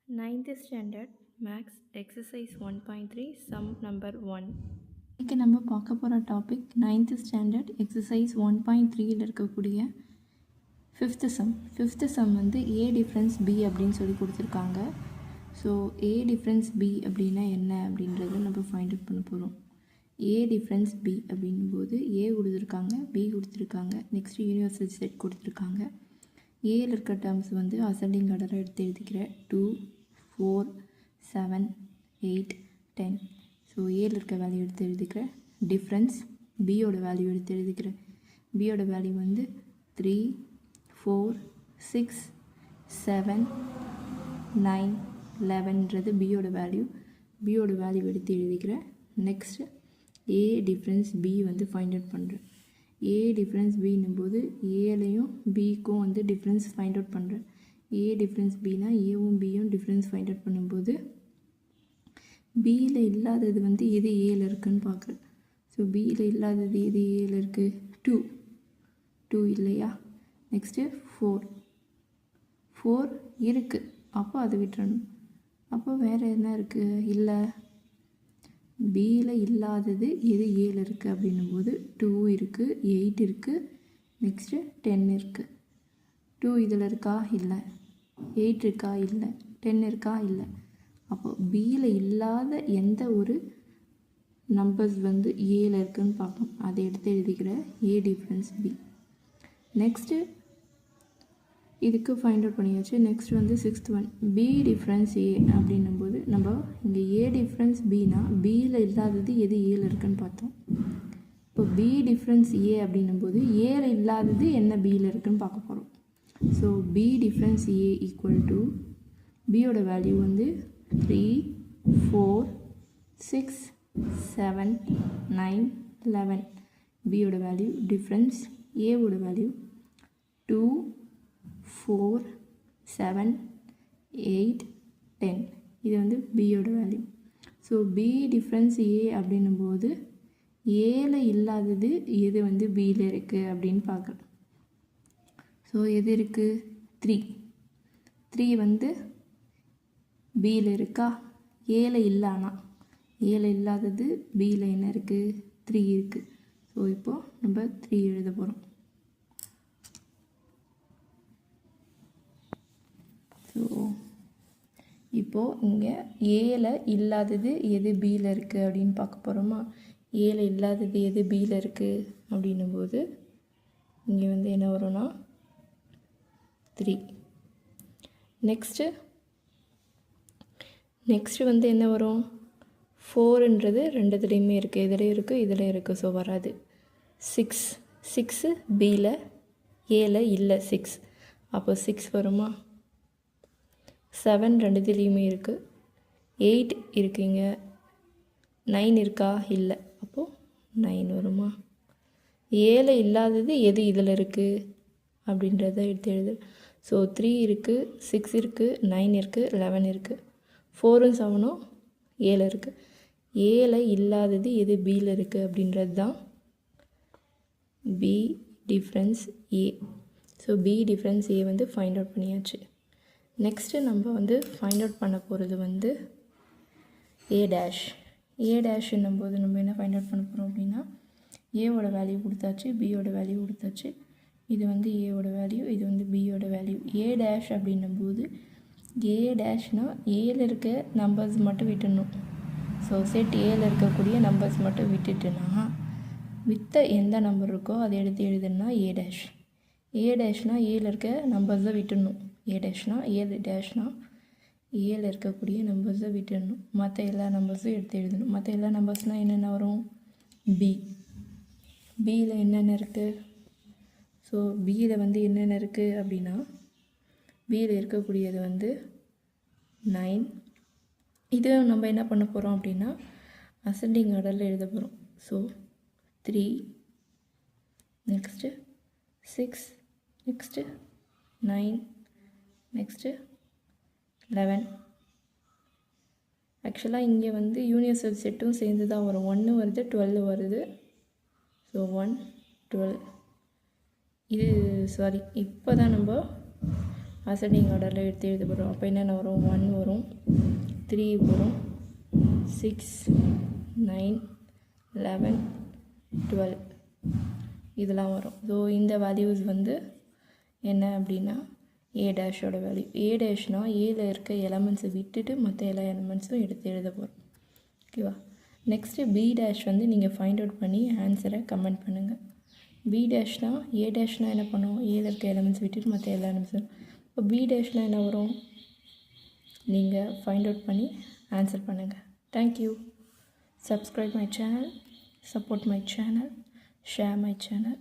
9th standard max exercise 1.3 sum number 1. இன்றைக்கி நம்ம பார்க்க போகிற டாபிக் 9th ஸ்டாண்டர்ட் எக்ஸசைஸ் 1.3யில் இருக்கக்கூடிய ஃபிஃப்த்து சம் வந்து ஏ டிஃப்ரென்ஸ் பி அப்படின்னு சொல்லி கொடுத்துருக்காங்க. ஸோ ஏ டிஃப்ரென்ஸ் பி அப்படின்னா என்ன அப்படின்றத நம்ம ஃபைண்ட் அவுட் பண்ண போகிறோம். ஏ டிஃப்ரென்ஸ் பி அப்படிங்கும்போது ஏ கொடுத்துருக்காங்க, பி கொடுத்துருக்காங்க, நெக்ஸ்ட்டு யூனிவர்சல் செட் கொடுத்துருக்காங்க. ஏல இருக்க டேர்ம்ஸ் வந்து அசெண்டிங் ஆர்டரை எடுத்து எழுதிக்கிறேன். 2, 4, 7, 8, 10. ஸோ ஏல இருக்க வேல்யூ எடுத்து எழுதிக்கிறேன். டிஃப்ரென்ஸ் பியோட வேல்யூ எடுத்து எழுதிக்கிறேன். பியோட வேல்யூ வந்து 3, 4, 6, 7, 9, 11ன்றது பியோட வேல்யூ எடுத்து எழுதிக்கிறேன். நெக்ஸ்ட்டு ஏ டிஃப்ரென்ஸ் பி வந்து ஃபைண்ட் அவுட் பண்ணுறேன். ஏ டிஃப்ரென்ஸ் பின்னும் போது ஏலையும் பிக்கும் வந்து டிஃப்ரென்ஸ் ஃபைண்ட் அவுட் பண்ணுறேன். ஏ டிஃப்ரென்ஸ் பினா ஏவும் பியும் டிஃப்ரென்ஸ் ஃபைண்ட் அவுட் பண்ணும்போது பியில் இல்லாதது வந்து எது ஏல இருக்குதுன்னு பார்க்குறேன். ஸோ பியில் இல்லாதது எது ஏல இருக்குது? 2 இல்லையா? நெக்ஸ்ட்டு 4 இருக்குது, அப்போ அதை விட்டுறணும். அப்போ வேறு என்ன இருக்குது? இல்லை, பியில் இல்லாதது எது ஏல இருக்குது அப்படின்னும் போது 2 இருக்குது, 8 இருக்குது, நெக்ஸ்ட்டு 10 இருக்குது. 2 இதில் இருக்கா? இல்லை. 8 இருக்கா? இல்லை. 10 இருக்கா? இல்லை. அப்போ பியில் இல்லாத எந்த ஒரு நம்பர்ஸ் வந்து ஏல இருக்குதுன்னு பார்க்கணும். அதை எடுத்து எழுதிக்கிற ஏ டிஃப்ரென்ஸ் பி. நெக்ஸ்ட்டு இதுக்கு ஃபைண்ட் அவுட் பண்ணியாச்சு. நெக்ஸ்ட் வந்து 6th one B difference A அப்படின்னும்போது நம்ம இங்கே ஏ டிஃப்ரென்ஸ் பினா பியில் இல்லாதது எது ஏல இருக்குன்னு பார்த்தோம். இப்போ பி டிஃப்ரென்ஸ் ஏ அப்படின்னும்போது ஏல இல்லாதது என்ன பியில் இருக்குன்னு பார்க்க போகிறோம். So B difference A equal to பியோட வேல்யூ வந்து 3, 4, 6, 7, 9, 11. பியோட வேல்யூ டிஃப்ரென்ஸ் ஏவோட வேல்யூ 2, 4, 7, 8, 10. இது வந்து பியோட வேல்யூ. ஸோ பி டிஃப்ரென்ஸ் ஏ அப்படின்னும்போது ஏல இல்லாதது எது வந்து பியில் இருக்குது அப்படின்னு பார்க்கலாம். ஸோ எது இருக்குது? 3 வந்து பியில் இருக்கா? ஏல இல்லைனா ஏல இல்லாதது பியில் என்ன இருக்குது? 3 இருக்குது. ஸோ இப்போது நம்ம 3 எழுத போகிறோம். ஸோ இப்போது இங்கே ஏல இல்லாதது எது பியில் இருக்குது அப்படின்னு பார்க்க போகிறோமா? ஏல இல்லாதது எது பியில் இருக்குது அப்படின்னும்போது இங்கே வந்து என்ன வரும்னா 3. நெக்ஸ்ட்டு வந்து என்ன வரும்? 4ன்றது ரெண்டுத்துலேயுமே இருக்குது, இதுலேயும் இருக்குது, இதில் இருக்குது. ஸோ வராது. 6 பியில் ஏல இல்லை 6, அப்போ 6 வருமா? 7 ரெண்டுத்துலேயுமே இருக்குது, 8 இருக்குங்க, 9 இருக்கா? இல்லை, அப்போது 9 வருமா? ஏல இல்லாதது எது இதில் இருக்குது அப்படின்றத எடுத்து எழுது. ஸோ 3 இருக்குது, 6 இருக்குது, 9 இருக்குது, 11 இருக்குது, 4ம் 7ம் ஏல இருக்குது. ஏல இல்லாதது எது பியில் இருக்குது அப்படின்றது தான் B difference A. So B difference A வந்து ஃபைண்ட் அவுட் பண்ணியாச்சு. நெக்ஸ்ட்டு நம்ம வந்து ஃபைண்ட் அவுட் பண்ண போகிறது வந்து ஏ டேஷ்ன்னும் போது நம்ம என்ன ஃபைண்ட் அவுட் பண்ண போகிறோம் அப்படின்னா ஏவோட வேல்யூ கொடுத்தாச்சு, பியோட வேல்யூ கொடுத்தாச்சு. இது வந்து ஏவோட வேல்யூ, இது வந்து பியோட வேல்யூ. ஏ டேஷ் அப்படின்னும்போது ஏ டேஷ்னால் ஏல இருக்க நம்பர்ஸ் மட்டும் விட்டுடணும். ஸோ செட் ஏல இருக்கக்கூடிய நம்பர்ஸ் மட்டும் விட்டுட்டுனா வித்த எந்த நம்பர் இருக்கோ அதை எடுத்து எழுதுனா ஏ டேஷ்னால் ஏல இருக்க நம்பர்ஸை விட்டுடணும். ஏ டேஷ்னால் ஏல இருக்கக்கூடிய நம்பர்ஸை விட்டுடணும். மற்ற எல்லா நம்பர்ஸும் எடுத்து எழுதணும். மற்ற எல்லா நம்பர்ஸ்னால் என்னென்ன வரும்? பியில் என்னென்ன இருக்குது? ஸோ பியில் வந்து என்னென்ன இருக்குது அப்படின்னா பியில் இருக்கக்கூடியது வந்து 9. இது நம்ம என்ன பண்ண போகிறோம் அப்படின்னா அசெண்டிங் ஆர்டரில் எழுத போகிறோம். So 3, next 6, next 9, next 11. ஆக்சுவலாக இங்கே வந்து யூனிவர்சல் செட்டும் சேர்ந்து தான் வரும். 1 வருது, 12 வருது. ஸோ 1, 12. இது இப்போ தான் நம்ம அசெண்டிங் ஆர்டரில் எடுத்து எழுத போகிறோம். அப்போ என்னென்ன வரும்? 1 வரும், 3 வரும், 6, 9, 11, 12 இதெல்லாம் வரும். ஸோ இந்த வேல்யூஸ் வந்து என்ன அப்படின்னா ஏ டேஷோட வேல்யூ. ஏ டேஷ்னால் ஏல இருக்க எலமெண்ட்ஸை விட்டுட்டு மற்ற எல்லா எலமெண்ட்ஸும் எடுத்து எழுத போகிறோம். ஓகேவா? நெக்ஸ்ட்டு பி டேஷ் வந்து நீங்கள் ஃபைண்ட் அவுட் பண்ணி ஆன்சரை கமெண்ட் பண்ணுங்கள். பி டேஷ்னால் ஏ டேஷ்னால் என்ன பண்ணுவோம்? ஏல இருக்க எலமெண்ட்ஸ் விட்டுட்டு மற்ற எல்லா எலமெண்ட்ஸும். இப்போ பி டேஷ்னால் என்ன வரும்? நீங்கள் ஃபைண்ட் அவுட் பண்ணி ஆன்சர் பண்ணுங்கள். Thank you. Subscribe my channel, support my channel, share my channel.